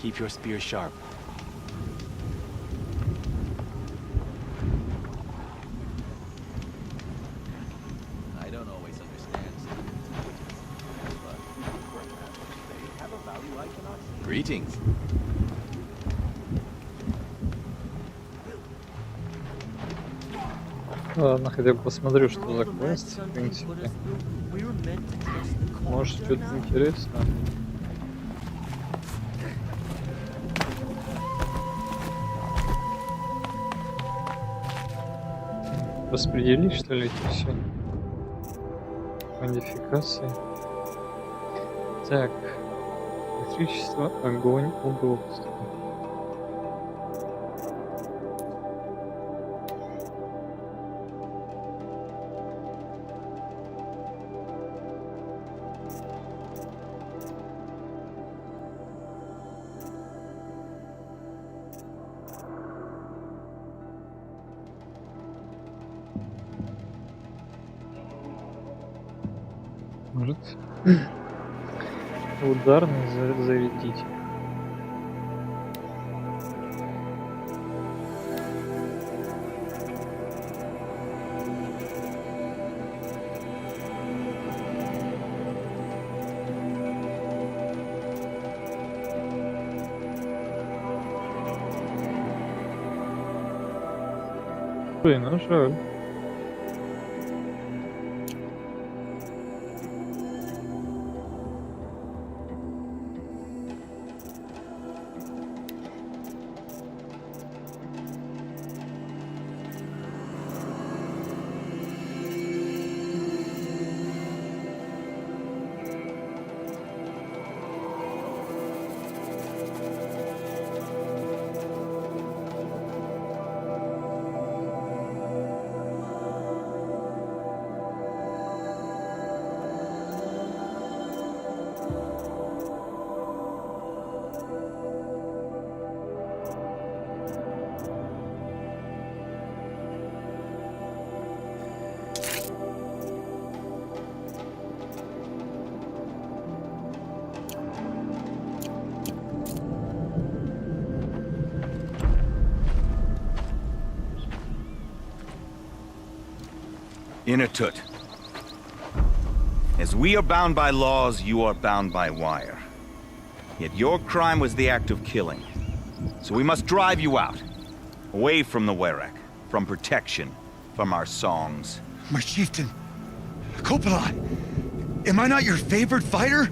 Keep your spear sharp. I don't always understand but they have a value I cannot see. Greetings. Ладно, хотя бы посмотрю, что за квест, в принципе. Может, что-то интересное. Распределить, что ли, эти все модификации. Так, электричество, огонь, удобство. Может ударный зарядить. Блин, ну жаль. Inatut. As we are bound by laws, you are bound by wire. Yet your crime was the act of killing. So we must drive you out. Away from the Werek, from protection, from our songs. My chieftain, Coppola, am I not your favorite fighter?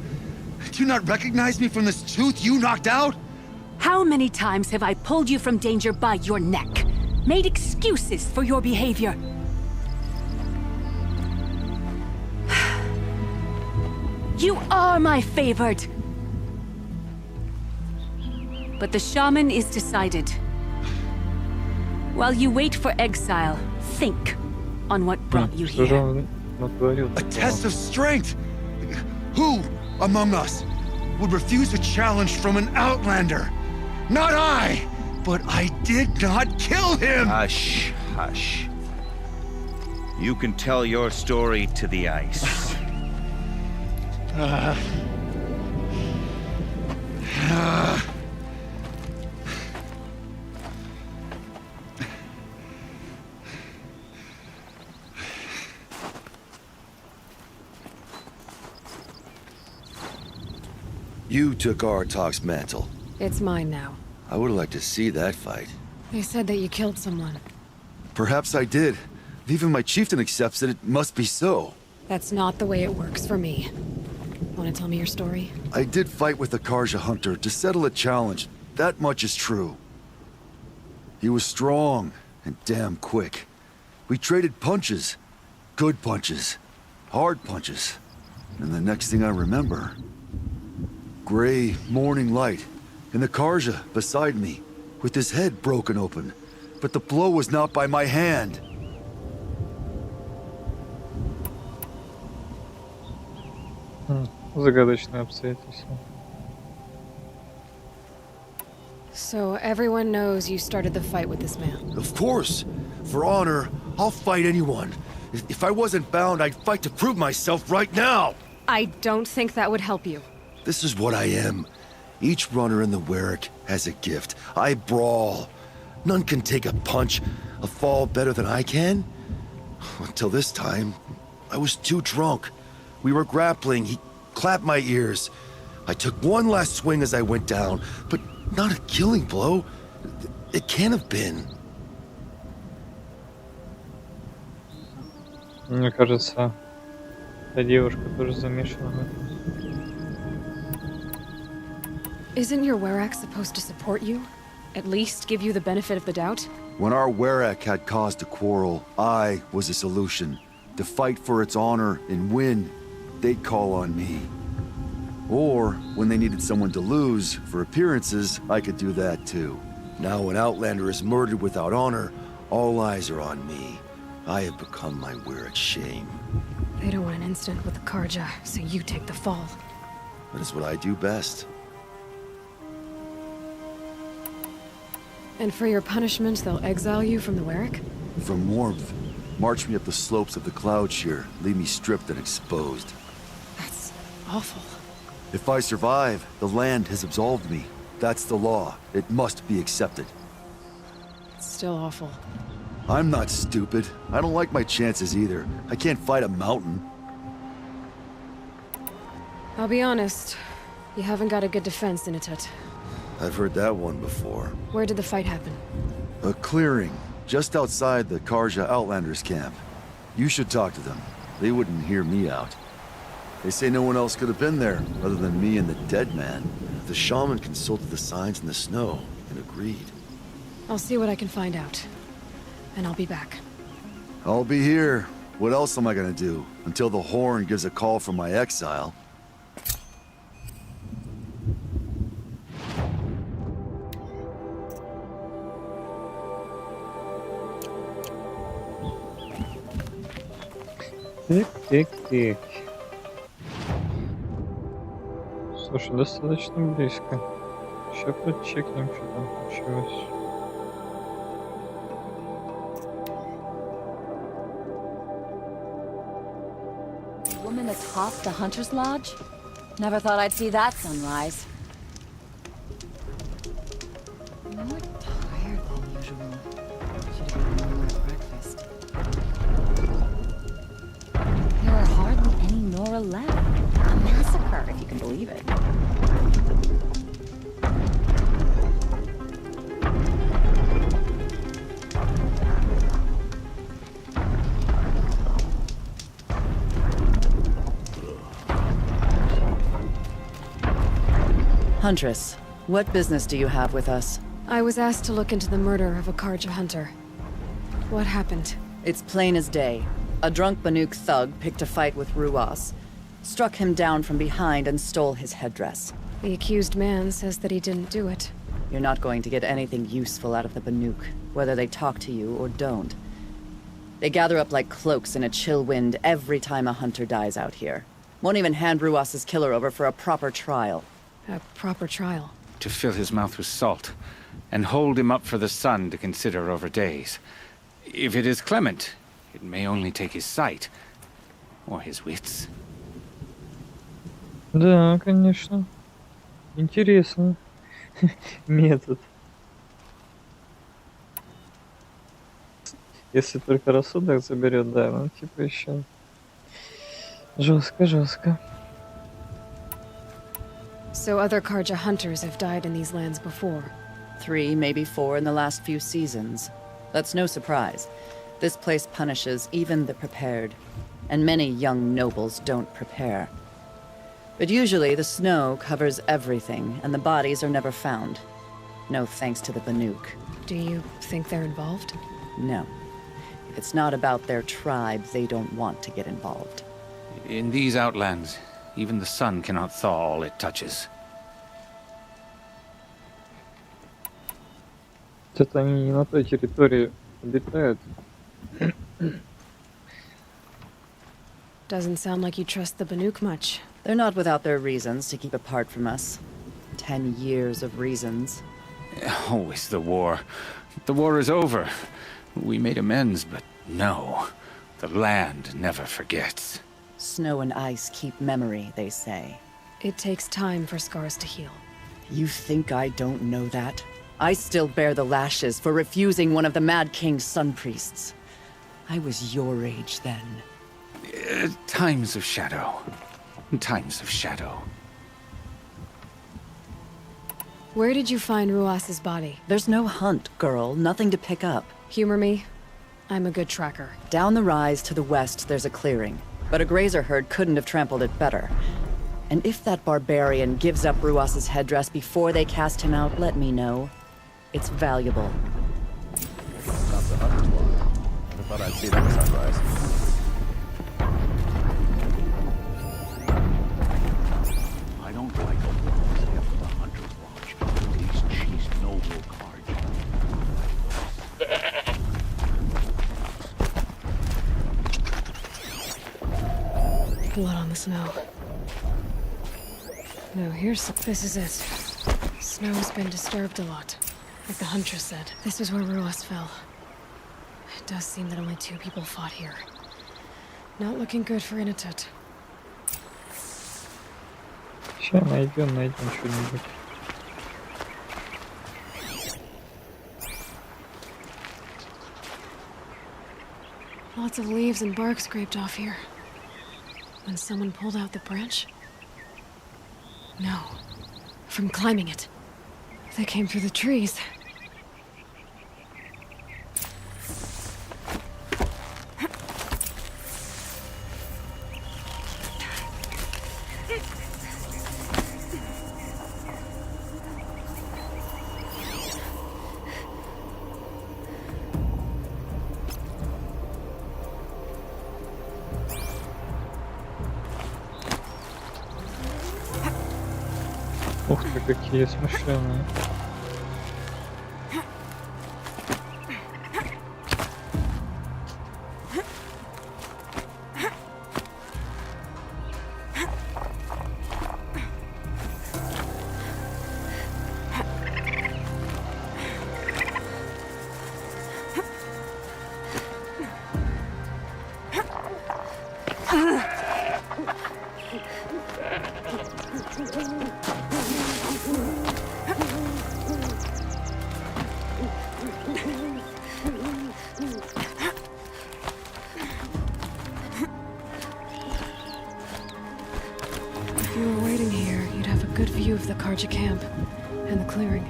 Do you not recognize me from this tooth you knocked out? How many times have I pulled you from danger by your neck? Made excuses for your behavior? You are my favorite! But the shaman is decided. While you wait for exile, think on what brought you Что же here. он натворил A такого? test of strength! Who among us would refuse a challenge from an outlander? Not I! But I did not kill him! Hush, hush. You can tell your story to the ice. You took Artok's mantle. It's mine now. I would like to see that fight. They said that you killed someone. Perhaps I did. If even my chieftain accepts it, it must be so. That's not the way it works for me. Want to tell me your story? I did fight with the Karja hunter to settle a challenge. That much is true. He was strong and damn quick. We traded punches. Good punches. Hard punches. And the next thing I remember... gray morning light, and the Karja beside me, with his head broken open. But the blow was not by my hand. Загадочное обстоятельство. So everyone knows you started the fight with this man. Of course. For honor, I'll fight anyone. If I wasn't bound, I'd fight to prove myself right now. I don't think that would help you. This is what I am. Each runner in the Werrick has a gift. I brawl. None can take a punch, a fall better than I can. Until this time, I was too drunk. We were grappling. He clapped my ears. I took one last swing as I went down, but not a killing blow. It can't have been. Мне кажется, эта девушка тоже замешана в этом. Isn't your Werak supposed to support you? At least give you the benefit of the doubt? When our Werrick had cause to quarrel, I was a solution. To fight for its honor and win, they'd call on me. Or, when they needed someone to lose, for appearances, I could do that too. Now an Outlander is murdered without honor, all eyes are on me. I have become my Werrick's shame. They don't want an incident with the Karja, so you take the fall. That is what I do best. And for your punishment, they'll exile you from the Werrick? From warmth, march me up the slopes of the Cloud Shear, leave me stripped and exposed. That's awful. If I survive, the land has absolved me. That's the law. It must be accepted. It's still awful. I'm not stupid. I don't like my chances either. I can't fight a mountain. I'll be honest. You haven't got a good defense, Initut. I've heard that one before. Where did the fight happen? A clearing, just outside the Karja Outlanders camp. You should talk to them. They wouldn't hear me out. They say no one else could have been there, other than me and the dead man. The shaman consulted the signs in the snow and agreed. I'll see what I can find out. And I'll be back. I'll be here. What else am I gonna do? Until the Horn gives a call from my exile. Тик-тик-тик. Слушай, достаточно близко. Сейчас подчекнем, что там получилось. Woman atop the Hunter's Lodge? Never thought I'd see that sunrise. You're more tired than usual. Should have eaten more at breakfast. There are hardly any Nora left. A massacre, if you can believe it. Huntress, what business do you have with us? I was asked to look into the murder of a Karja hunter. What happened? It's plain as day. A drunk Banuk thug picked a fight with Ruas, struck him down from behind and stole his headdress. The accused man says that he didn't do it. You're not going to get anything useful out of the Banuk, whether they talk to you or don't. They gather up like cloaks in a chill wind every time a hunter dies out here. Won't even hand Ruas's killer over for a proper trial. A proper trial. To fill his mouth with salt, and hold him up for the sun to consider over days. If it is clement, it may only take his sight, or his wits. Да, конечно. Интересно. Метод. Если только рассудок заберет, да, ну типа еще. Жестко. So other Karja hunters have died in these lands before. 3, maybe 4 in the last few seasons. That's no surprise. This place punishes even the prepared, and many young nobles don't prepare. But usually the snow covers everything, and the bodies are never found. No thanks to the Banuk. Do you think they're involved? No. If it's not about their tribe, they don't want to get involved. In these outlands, even the sun cannot thaw all it touches. Это они не на той территории обитают. Doesn't sound like you trust the Banuk much. They're not without their reasons to keep apart from us. 10 years of reasons. Always the war. The war is over. We made amends, but no. The land never forgets. Snow and ice keep memory, they say. It takes time for scars to heal. You think I don't know that? I still bear the lashes for refusing one of the Mad King's sun priests. I was your age then. Times of shadow. Times of shadow. Where did you find Ruas's body? There's no hunt, girl. Nothing to pick up. Humor me. I'm a good tracker. Down the rise to the west, there's a clearing. But a grazer herd couldn't have trampled it better. And if that barbarian gives up Ruas's headdress before they cast him out, let me know. It's valuable. Not the hunter's log. I thought I'd see it at sunrise. I don't like a woman except for the hunter's lodge. At least she's noble card. Blood on the snow. No, this is it. Snow has been disturbed a lot. Like the huntress said, this is where Ruas fell. It does seem that only 2 people fought here. Not looking good for Inatut. Сейчас найдем что-нибудь. Lots of leaves and bark scraped off here. When someone pulled out the branch? No. From climbing it. They came through the trees. Ух ты, какие смышленые. If you were waiting here, you'd have a good view of the Karja camp and the clearing.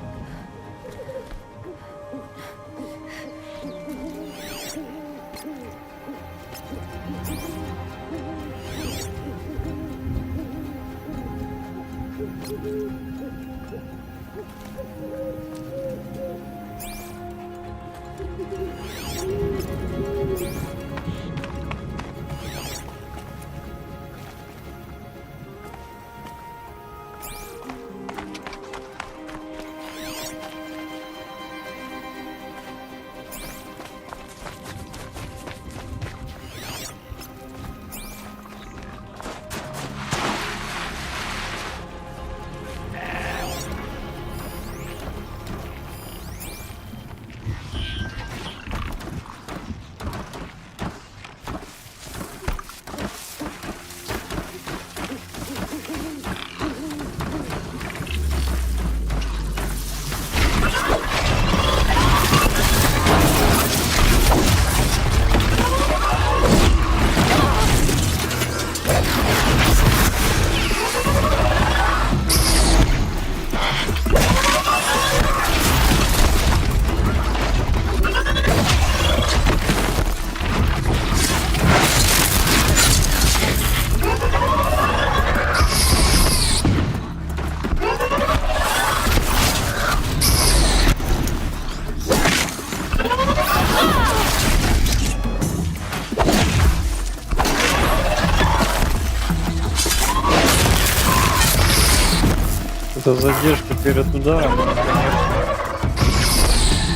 Эта задержка перед ударом, конечно,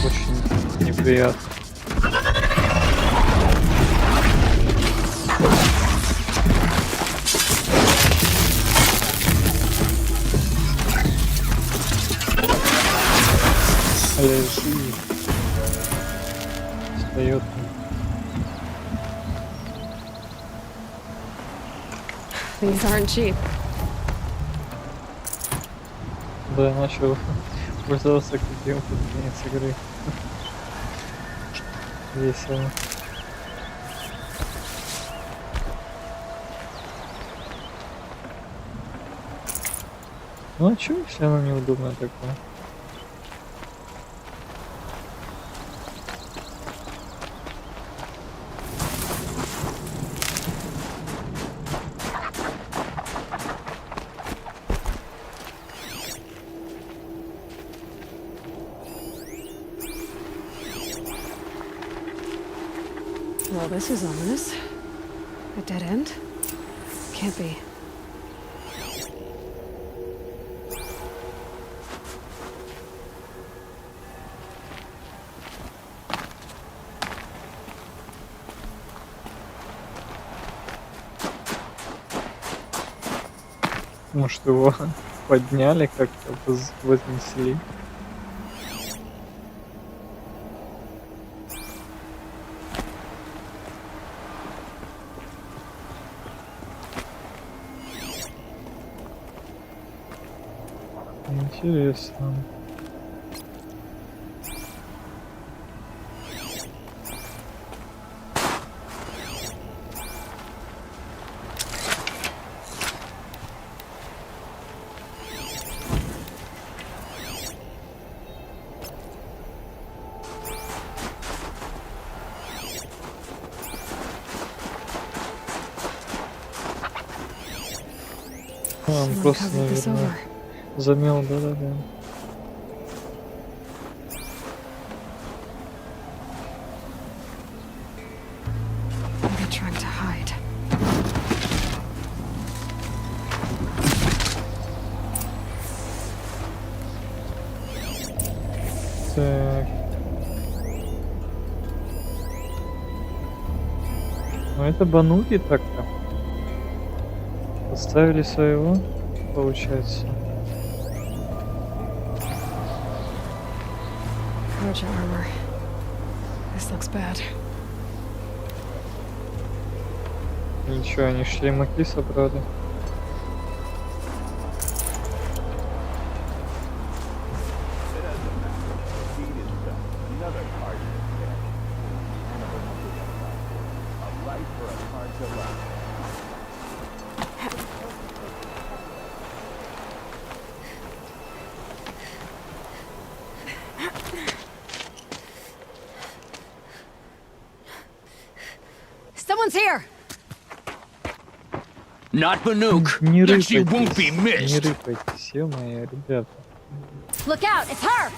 очень неприятно. Лежи. Встает. These aren't cheap. Да, я начал пользоваться копьем под конец игры. Весело. Ну а чё, если оно неудобно такое? Well, this is ominous. A dead end? Can't be. Может, его подняли как-то, вознесли? Интересно. Он Someone просто, covered this наверное, over. замел, да-да-да. Maybe trying to hide. Так. Ну это бануги так-то. Поставили своего, получается. Roger armor. This looks bad. Ничего, они шлемаки собрали. Another card dead. A life for a card to love. Someone's here! Not Banuk, Не but she won't be рыпайтесь, не missed. рыпайтесь, ё-моё, ребята. Look out, it's her!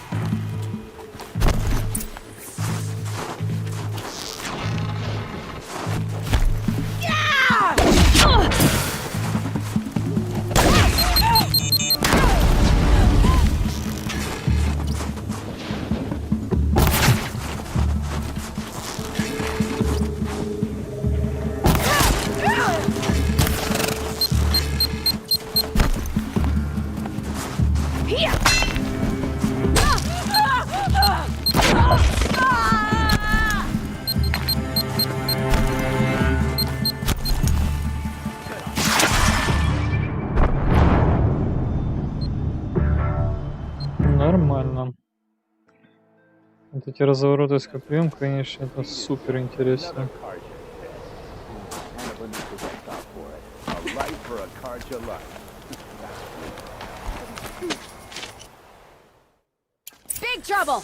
Нормально. Вот эти развороты с копьем, конечно, это супер интересно. Card dead. Hannibal was a stop for it. A life for a card to love. Big trouble!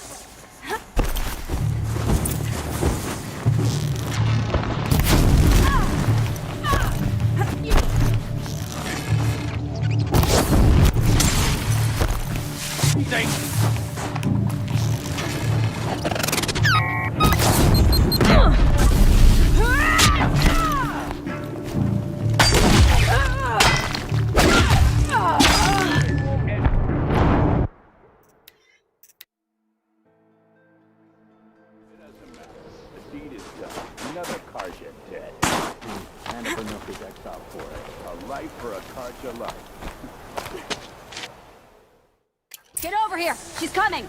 The deed is done. Another card dead. Hannibal was a stop for it. A life for a card to love. Get over here! She's coming!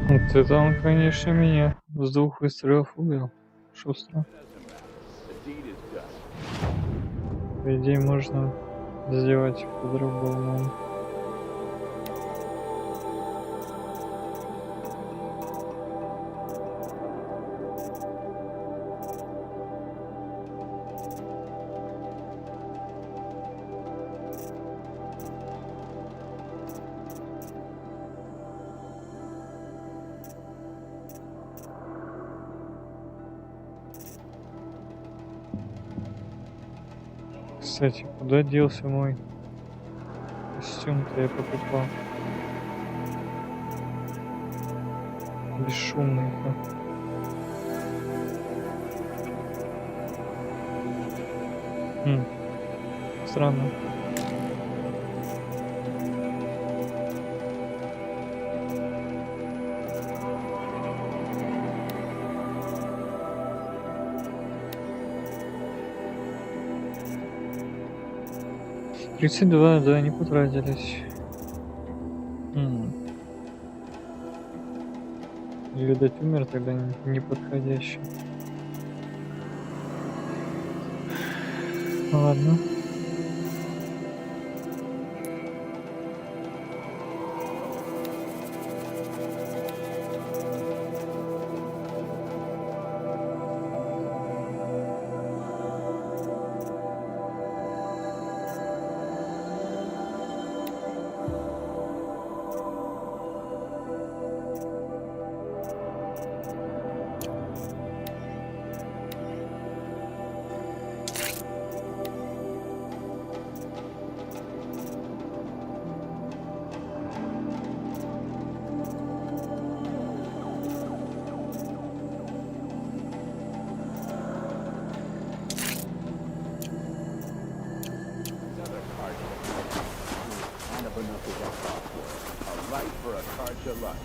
Вот это он, конечно, меня с 2 выстрелов убил. Шустро. The deed is done. По идее, можно сделать по-другому. Кстати, куда делся мой костюм-то я покупал? Бесшумный-то. Странно. Тридцать два, да, не потратились. Видать, умер тогда неподходящий. Ладно. A light for a Karja lust.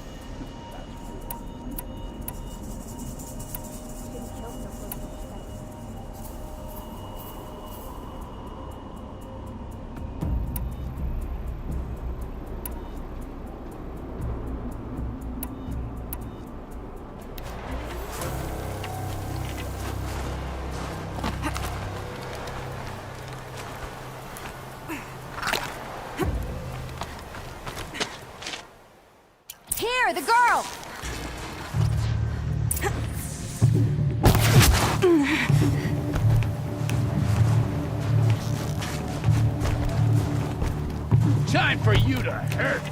Here, the girl! Time for you to hurt.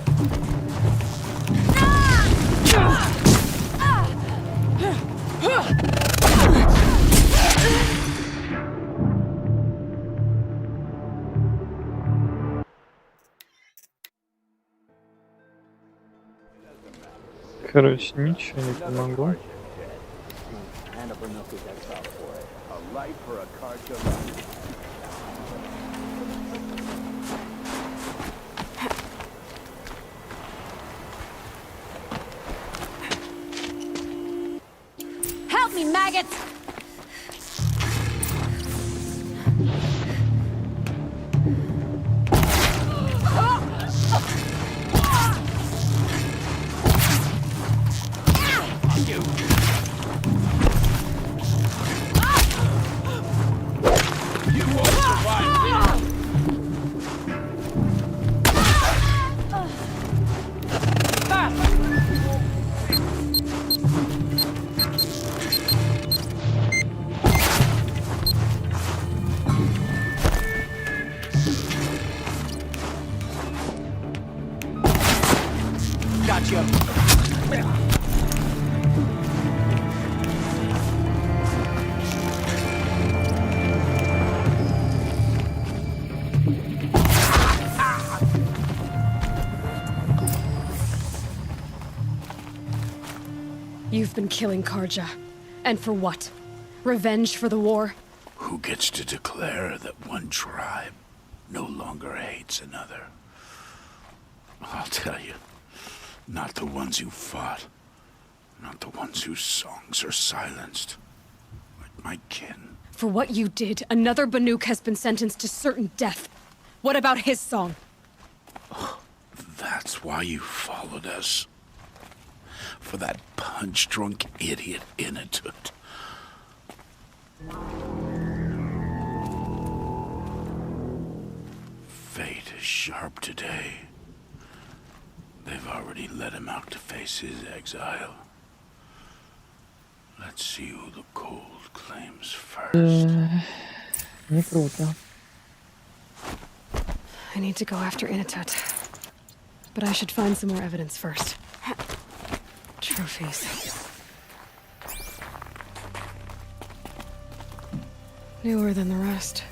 Короче, ничего не помогло. A light for a Karja lust. Help me, maggots! Gotcha. You've been killing Karja. And for what? Revenge for the war? Who gets to declare that one tribe no longer hates another? I'll tell you, not the ones who fought, not the ones whose songs are silenced, like my kin. For what you did, another Banuk has been sentenced to certain death. What about his song? That's why you followed us. for that punch-drunk idiot Inatut. Fate is sharp today. They've already let him out to face his exile. Let's see who the cold claims first. Не круто. I need to go after Inatut. But I should find some more evidence first. Trophies. Newer than the rest.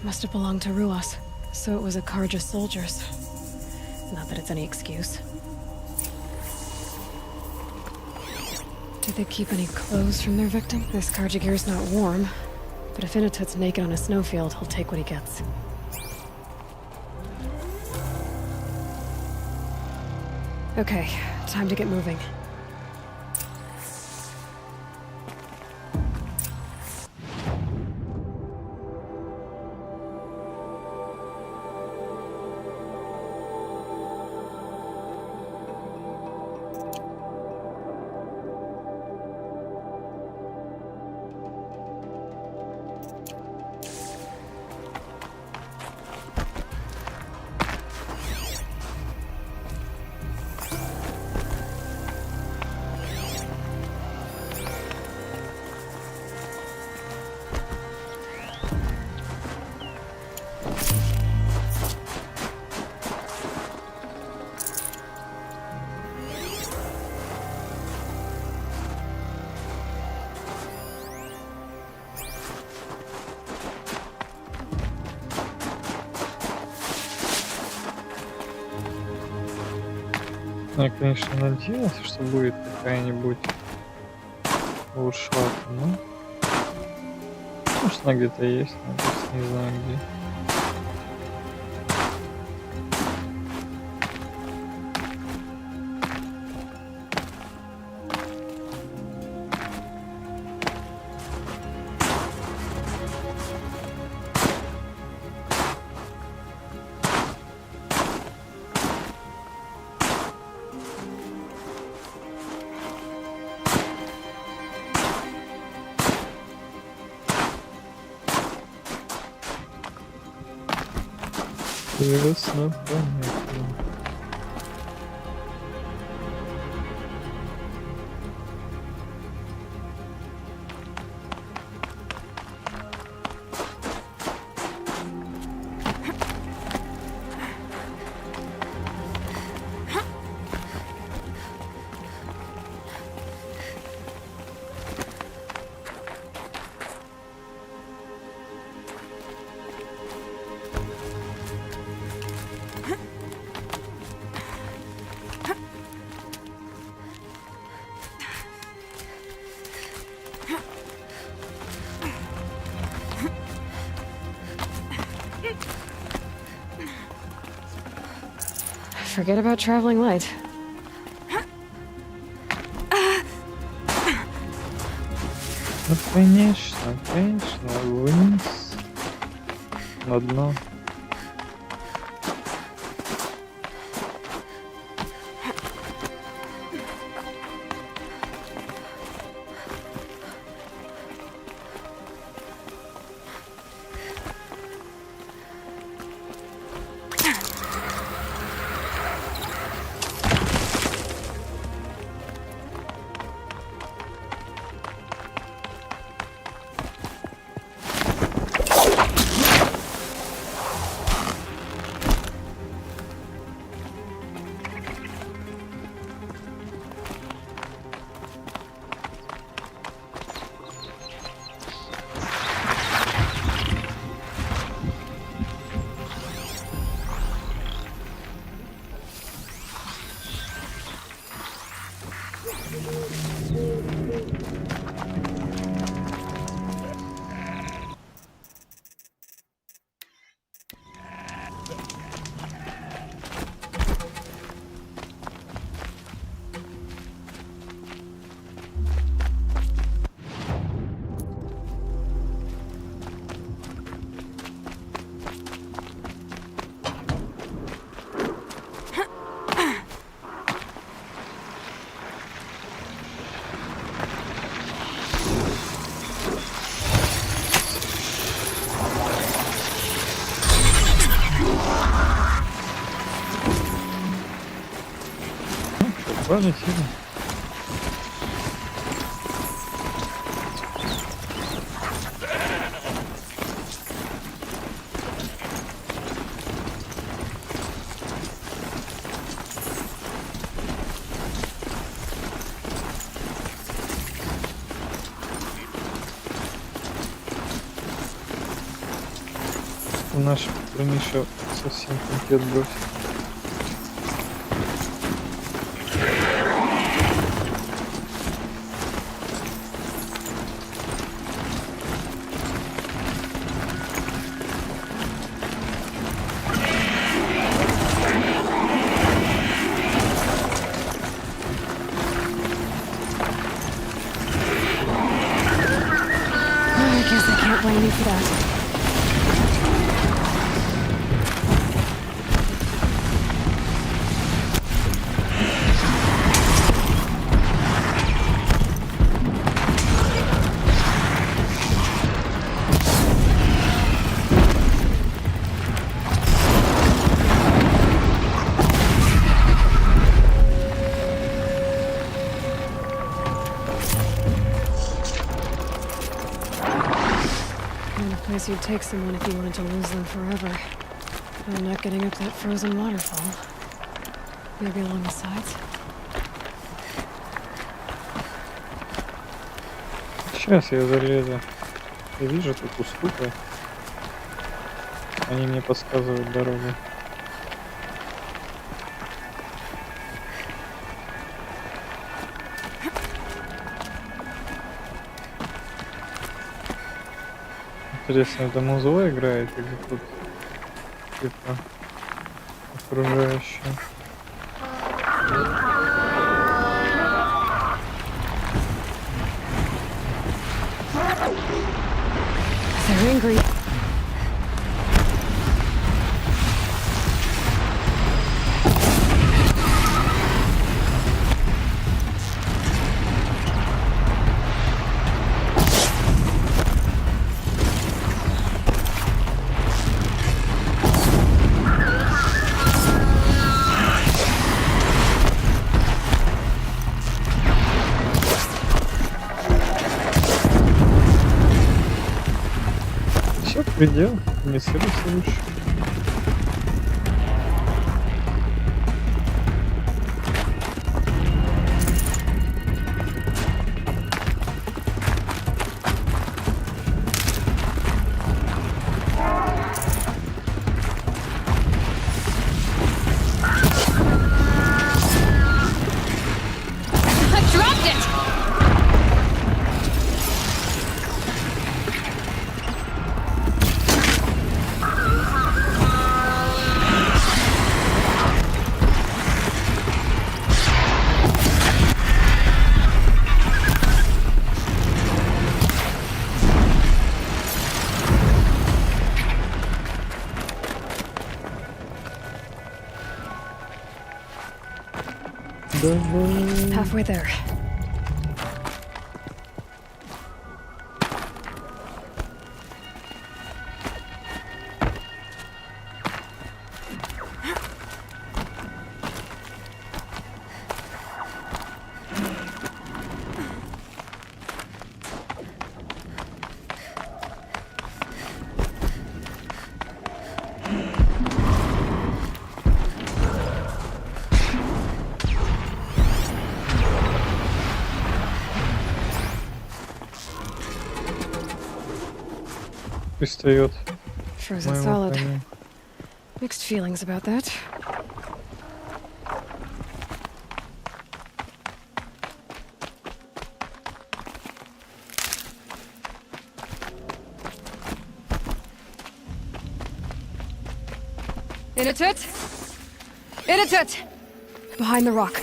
Must have belonged to Ruas, so it was a Karja soldiers. Not that it's any excuse. Did they keep any clothes from their victim? This Karja gear's not warm, but if Inatut's naked on a snowfield, he'll take what he gets. Okay, time to get moving. Я, конечно, надеялся, что будет какая-нибудь лошадка, но... Может, она где-то есть, но просто не знаю где. Ясно, понятно. Forget about traveling light. Ну, конечно, конечно, вниз. На дно. Полетели. Наш Миша совсем конфет бросил. I guess I can't blame you for that. You'd take someone if you wanted to lose them forever. I'm not getting up that frozen waterfall. Maybe along the sides? Сейчас я залезу. Я вижу тут уступы. Они мне подсказывают дорогу. Интересно, это музло играет или тут типа окружающее? They're angry. Предел, не целится лучше. Halfway there. Пристает. Frozen solid. Mixed feelings about that. Inatut! Inatut! Behind the rock.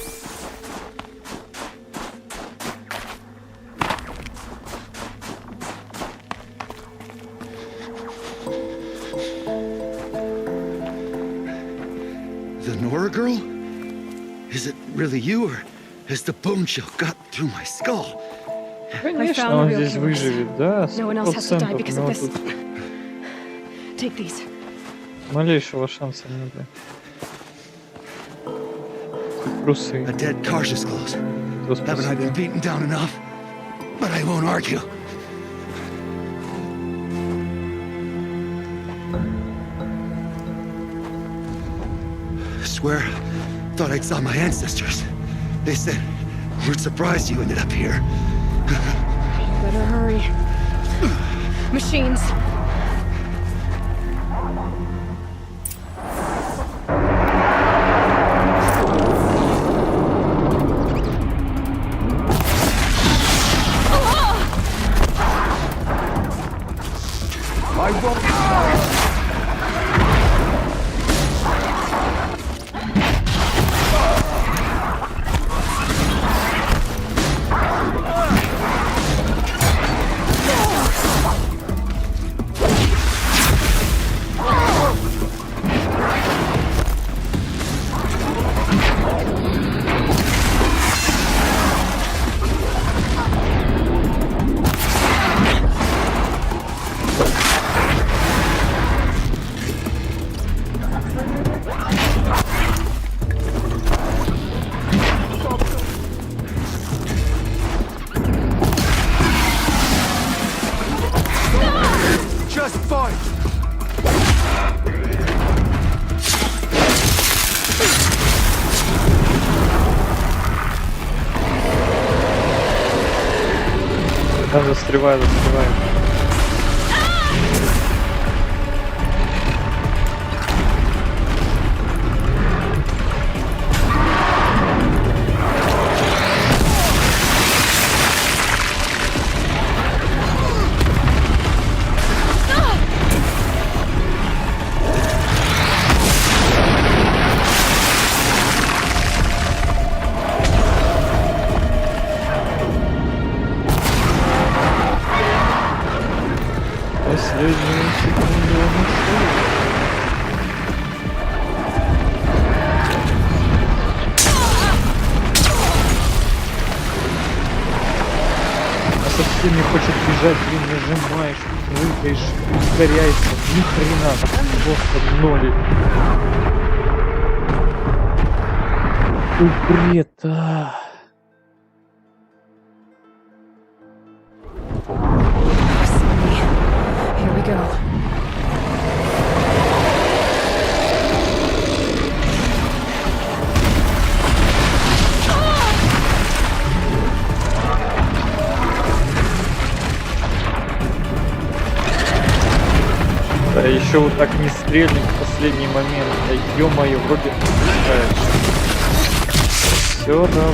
The Nora girl? Is it really you, or has the bone chill got through my skull? Конечно, он здесь выживет, да? 100% у него тут Take these. малейшего шанса нет. Трусы. A dead Karja's clothes. Haven't I been beaten down enough? But I won't argue. Swear, thought I'd saw my ancestors. They said, we're surprised you ended up here. Better hurry. Machines. I won't. Just fight! Да, застреваю. Последнюю секунду он ушел. А совсем не хочет бежать, блин, нажимаешь, прыгаешь, ускоряйся, ни хрена, просто ноли. Бред, Here we go. Да еще вот так не стрельнуть в последний момент. Да ё-моё, вроде все равно.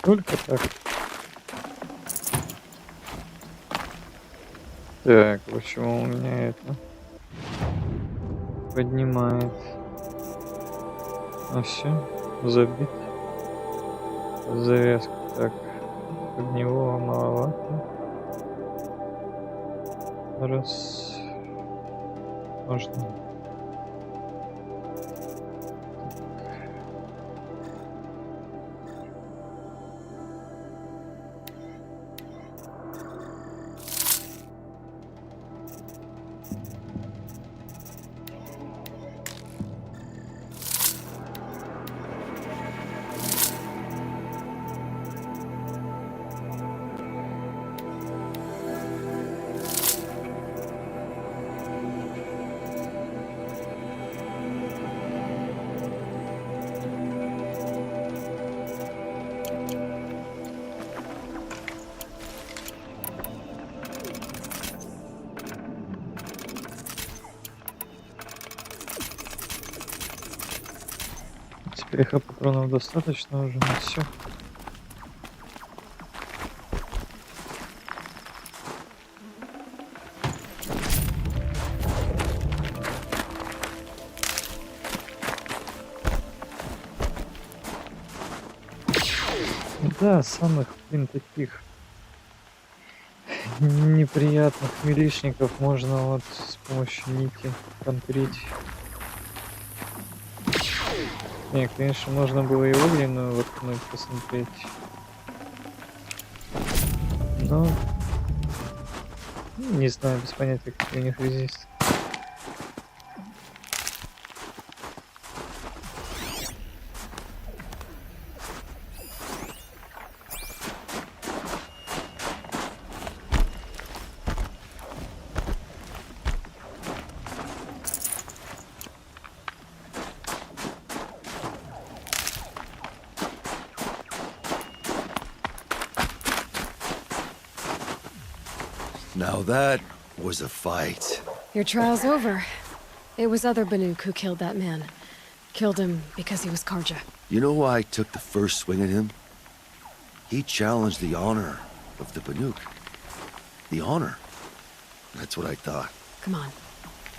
Только так. Так, почему у меня это поднимает? Ну все, забит. Завязка. Так, огневого маловато. Раз. Можно. Теперь патронов достаточно уже на все. Да, самых, блин, таких неприятных милишников можно вот с помощью нити контрить. Не, конечно, можно было и огненную воткнуть, посмотреть. Но не знаю, без понятия, какие у них резисты. Now that was a fight. Your trial's over. It was other Banuk who killed that man. Killed him because he was Karja. You know why I took the first swing at him? He challenged the honor of the Banuk. The honor. That's what I thought. Come on.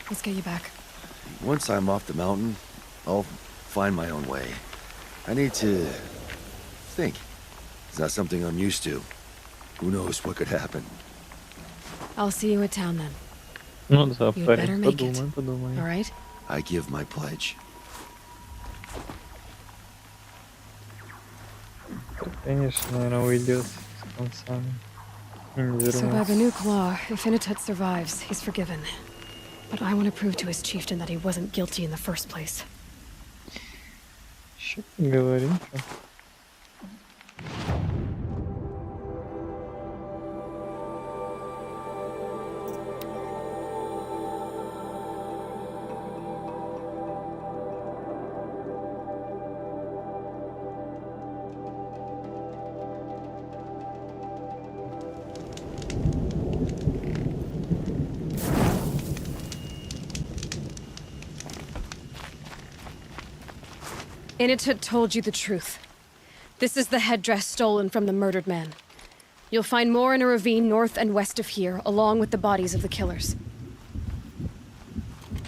Let's get you back. Once I'm off the mountain, I'll find my own way. I need to think. It's not something I'm used to. Who knows what could happen. I'll see you at town then. Ну да, You'd better парень, make it. подумай, подумай. All right? I give my pledge. Конечно, наверное, уйдет с концами. И не So by вернется. Banuk law, if Inatut survives, he's forgiven. But I want to prove to his chieftain that he wasn't guilty in the first place. Что ты говоришь? Inatut told you the truth. This is the headdress stolen from the murdered man. You'll find more in a ravine north and west of here, along with the bodies of the killers.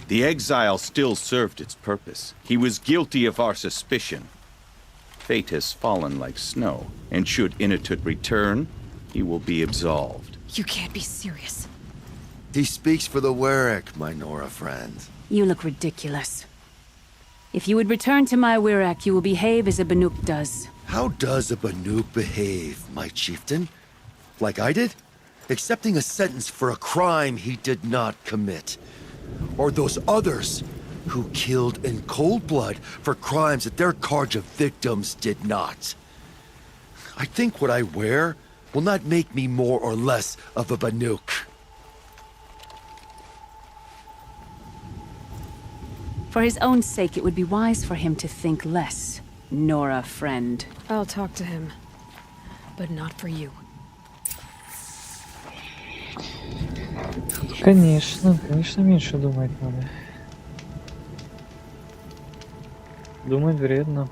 The exile still served its purpose. He was guilty of our suspicion. Fate has fallen like snow, and should Inatut return, he will be absolved. You can't be serious. He speaks for the Warwick, my Nora friend. You look ridiculous. If you would return to my Wirak, you will behave as a Banuk does. How does a Banuk behave, my chieftain? Like I did? Accepting a sentence for a crime he did not commit. Or those others who killed in cold blood for crimes that their Karja victims did not. I think what I wear will not make me more or less of a Banuk. For his own sake, it would be wise for him to think less. Nora, friend. I'll talk to him. But not for you. Конечно, конечно, меньше думать надо. Думать вредно.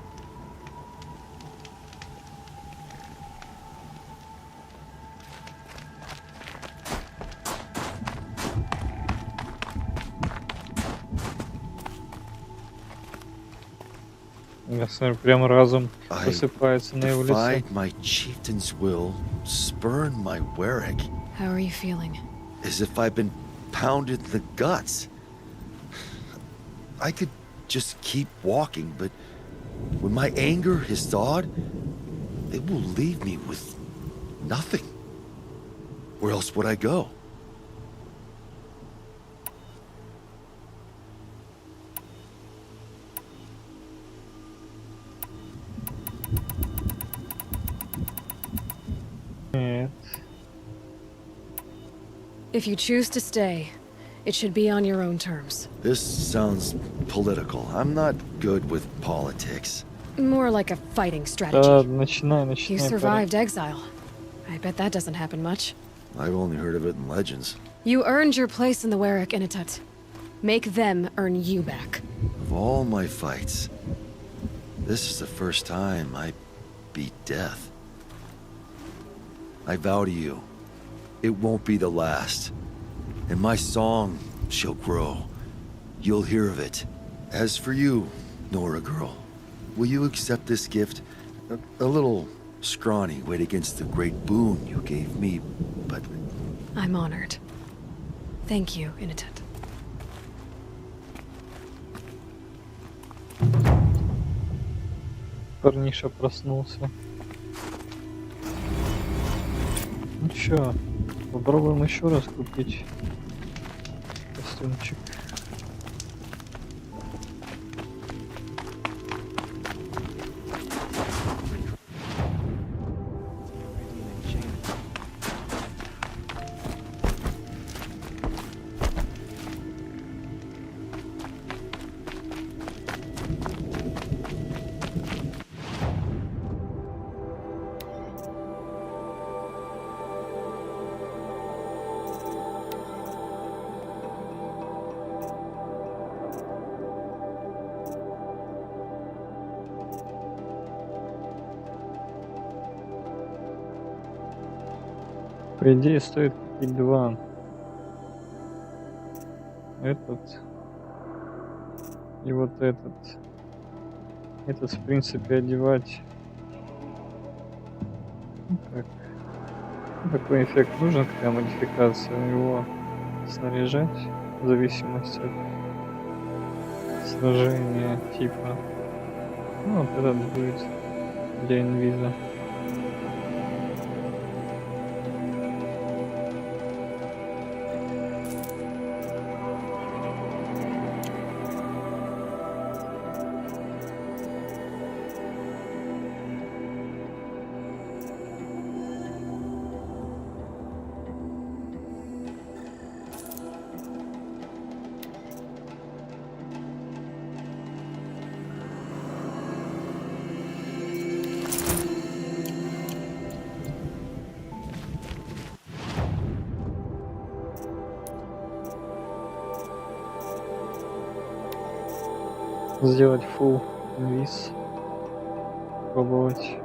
Я смотрю, прям разум I просыпается на его лице. defied my chieftain's will, spurned my Warwick, How are you feeling? as if I've been pounded in the guts. I could just keep walking, but when my anger is thawed, it will leave me with nothing. Where else would I go? Нет. If you choose to stay, it should be on your own terms. This sounds political. I'm not good with politics. More like a fighting Да, strategy. начинай, You начинай. survived exile. I bet that doesn't happen much. I've only heard of it in legends. You earned your place in the Warwick Innitud. Make them earn you back. Of all my fights, this is the first time I beat death. I vow to you, it won't be the last. And my song shall grow. You'll hear of it. As for you, Nora girl, will you accept this gift? A little scrawny weight against the great boon you gave me, but I'm honored. Thank you, Innitud. Парниша проснулся. Ну чё, попробуем еще раз купить костюмчик. По идее стоит купить два. Этот и вот этот. Этот в принципе одевать. Ну, как? Ну, такой эффект нужен, какая модификация, его снаряжать в зависимости от сложения типа. Ну вот этот будет для инвиза. Сделать full инвиз. Пробовать.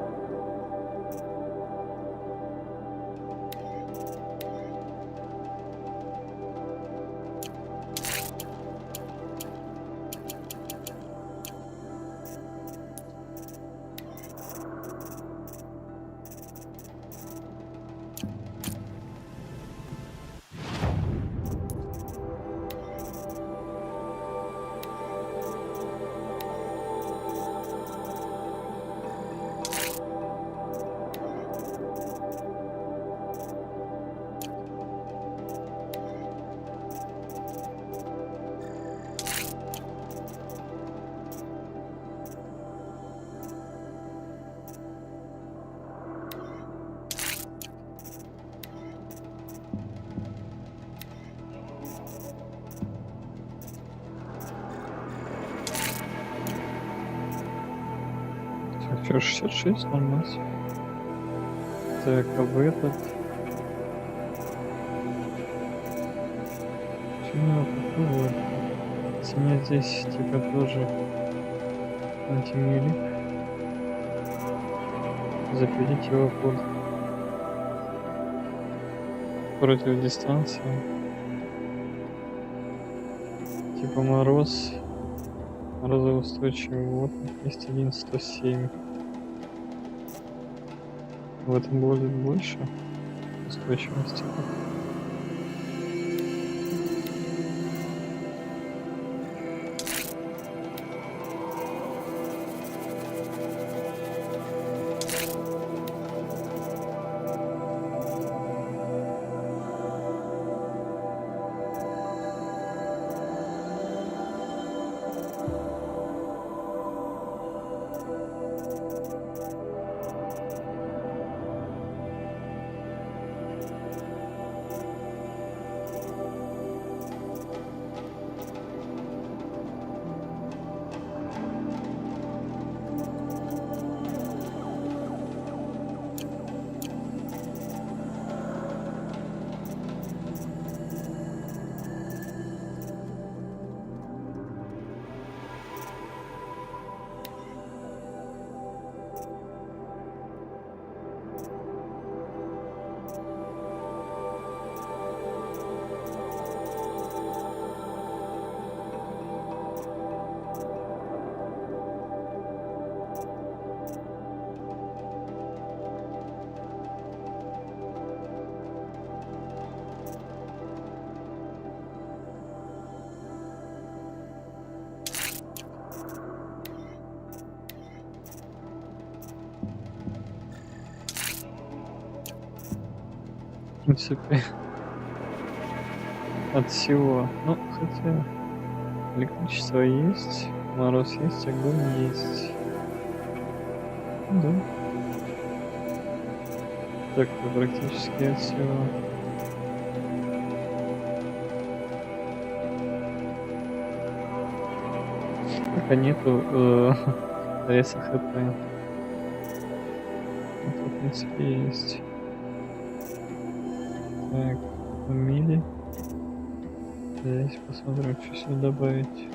Чё, 66 нормально. Так, а в этот... Чё надо попробовать? Если у меня здесь типа тоже антимилик. Запилить его против дистанции. Типа мороз. Морозоустойчивый. Вот есть 1.107. В этом будет больше устойчивости. В принципе, от всего. Ну, хотя электричество есть, мороз есть, огонь есть. Ну да. Так-то практически от всего. Пока нету реса хп. Это, в принципе, есть. Так, мили. Здесь посмотрим, что сюда добавить.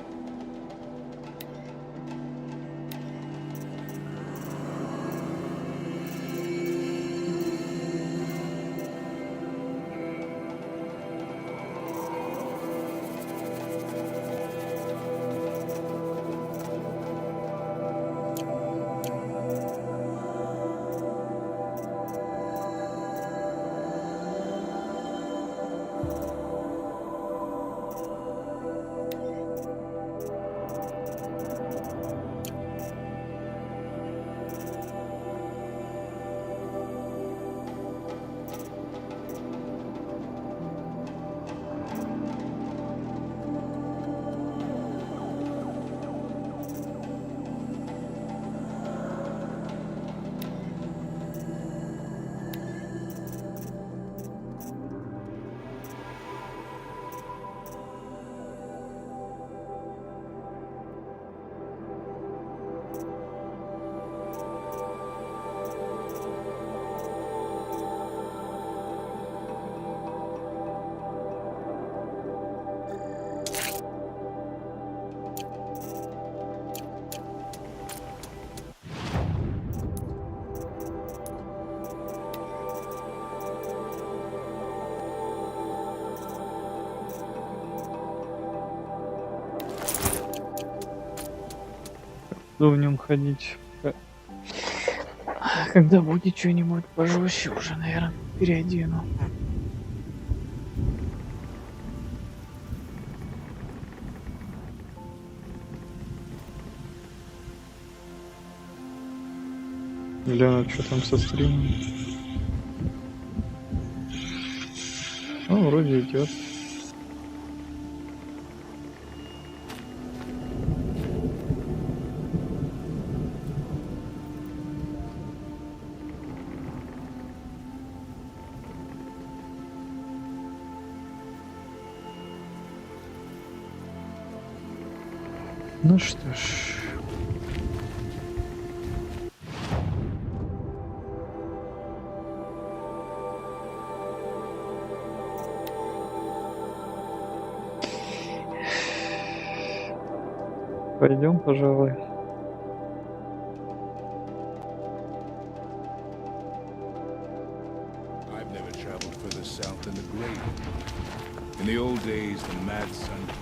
Буду в нем ходить. Когда будет что-нибудь пожестче, уже, наверное, переодену. Гляну, что там со стримом. Ну, вроде идет. Ну что ж. Пойдем, пожалуй. I've never traveled further south than the Great. In the old days, the Mad Sun King.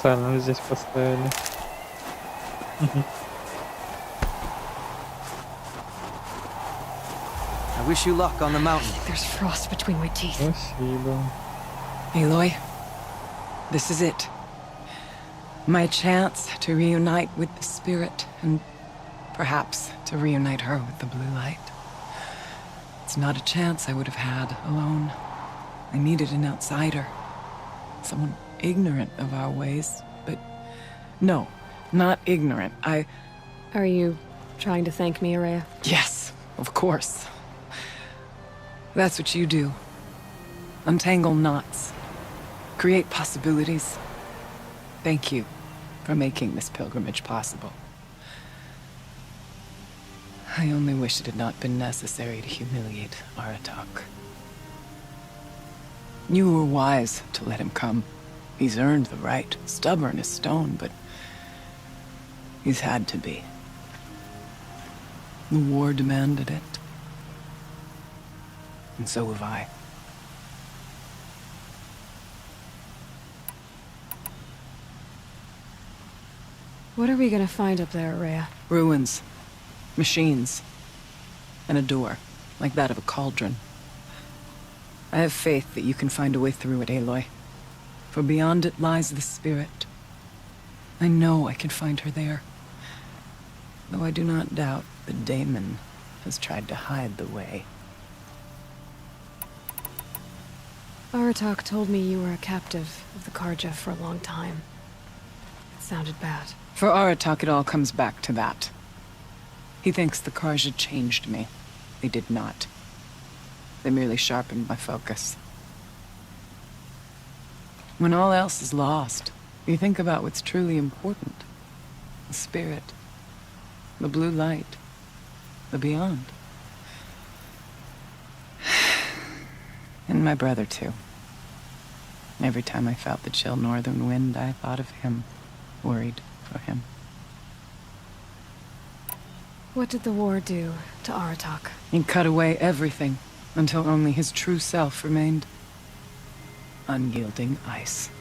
Специально здесь поставили. I wish you luck on the mountain. There's frost between my teeth. Спасибо. Aloy, this is it. My chance to reunite with the spirit, and perhaps to reunite her with the blue light. It's not a chance I would have had alone. I needed an outsider. Someone ignorant of our ways, but no, not ignorant. Are you trying to thank me, Araya? Yes, of course. That's what you do. Untangle knots. Create possibilities. Thank you for making this pilgrimage possible. I only wish it had not been necessary to humiliate Aratak. You were wise to let him come. He's earned the right. Stubborn as stone, but he's had to be. The war demanded it. And so have I. What are we gonna find up there, Araya? Ruins. Machines. And a door, like that of a cauldron. I have faith that you can find a way through it, Aloy. For beyond it lies the spirit. I know I can find her there. Though I do not doubt that Damon has tried to hide the way. Aratak told me you were a captive of the Karja for a long time. It sounded bad. For Aratak, it all comes back to that. He thinks the Karja changed me. They did not. They merely sharpened my focus. When all else is lost, you think about what's truly important. The spirit. The blue light. The beyond. And my brother, too. Every time I felt the chill northern wind, I thought of him. Worried for him. What did the war do to Aratak? He cut away everything, until only his true self remained. Unyielding ice.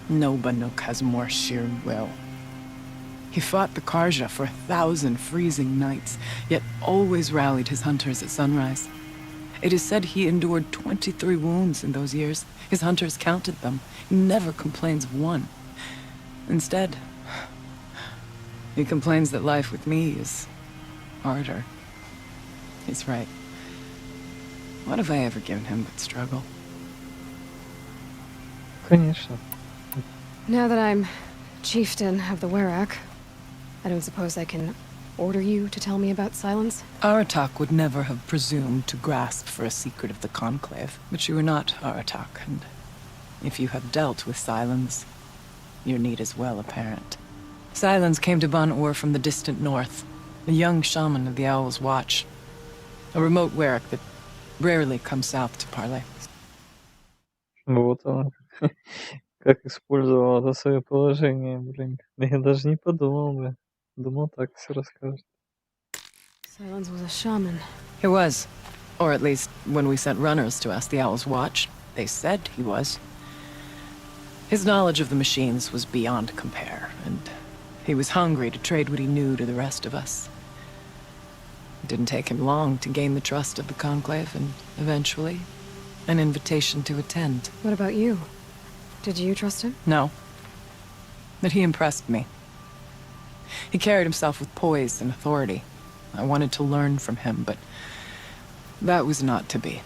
No Banuk has more sheer will. He fought the Karja for 1,000 freezing nights, yet always rallied his hunters at sunrise. It is said he endured 23 wounds in those years. His hunters counted them. He never complains of one. Instead, he complains that life with me is harder. He's right. What have I ever given him but struggle? Конечно. Now that I'm chieftain of the Werak, I don't suppose I can order you to tell me about Silence? Aratak would never have presumed to grasp for a secret of the Conclave. But you are not Aratak, and if you have dealt with Silence, your need is well apparent. Silence came to Ban-Ur from the distant north, a young shaman of the Owl's Watch, a remote Werak that rarely comes south to parley. Вот она. Как использовал это свое положение, блин. Я даже не подумал бы. Думал, так все расскажет. Silence was a shaman. He was. Or at least, when we sent runners to ask the Owl's Watch, they said he was. His knowledge of the machines was beyond compare, and he was hungry to trade what he knew to the rest of us. It didn't take him long to gain the trust of the Conclave, and eventually, an invitation to attend. What about you? Did you trust him? No. But he impressed me. He carried himself with poise and authority. I wanted to learn from him, but that was not to be.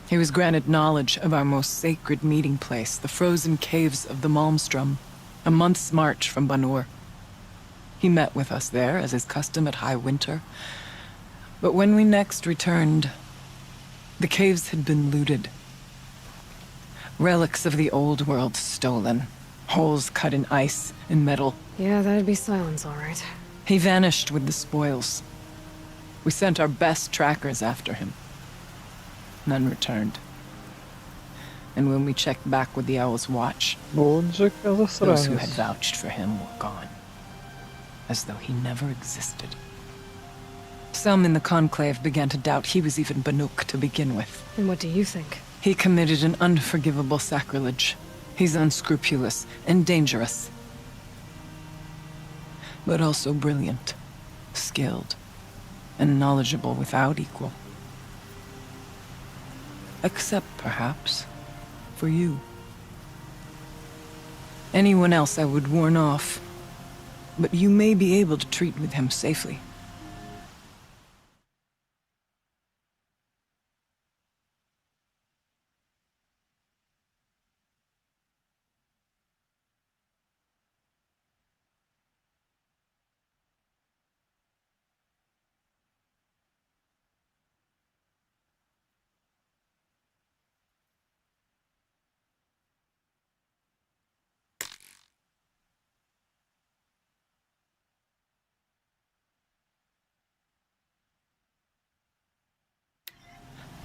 He was granted knowledge of our most sacred meeting place, the frozen caves of the Malmstrom, a month's march from Ban-Ur. He met with us there, as is custom at high winter. But when we next returned, the caves had been looted. Relics of the old world stolen. Holes cut in ice and metal. Yeah, that'd be Silence, all right. He vanished with the spoils. We sent our best trackers after him. None returned. And when we checked back with the Owl's Watch, those who had vouched for him were gone. As though he never existed. Some in the Conclave began to doubt he was even Banuk to begin with. And what do you think? He committed an unforgivable sacrilege. He's unscrupulous and dangerous. But also brilliant, skilled, and knowledgeable without equal. Except, perhaps, for you. Anyone else I would warn off, but you may be able to treat with him safely.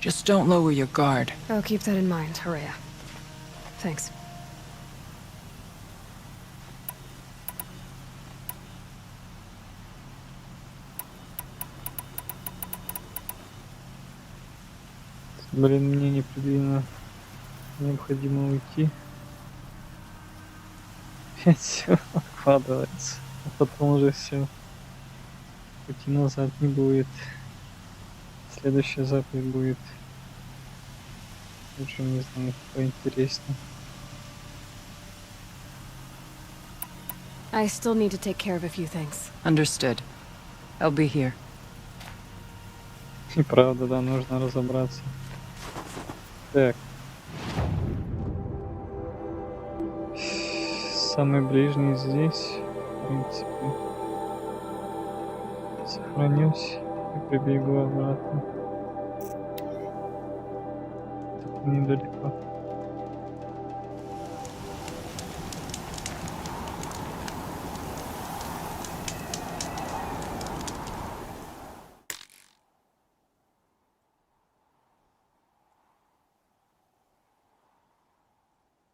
Just don't lower your guard. I'll keep that in mind, Horea. Thanks. Блин, мне непредвиденно необходимо уйти. Опять все откладывается. А потом уже все. Пути назад не будет. Следующая заповедь будет. Уже не знаю, поинтереснее. I still need to take care of a few things. Understood. I'll be here. И правда, да, нужно разобраться. Так. Самый ближний здесь, в принципе. Сохранюсь и прибегу обратно. Тут недалеко.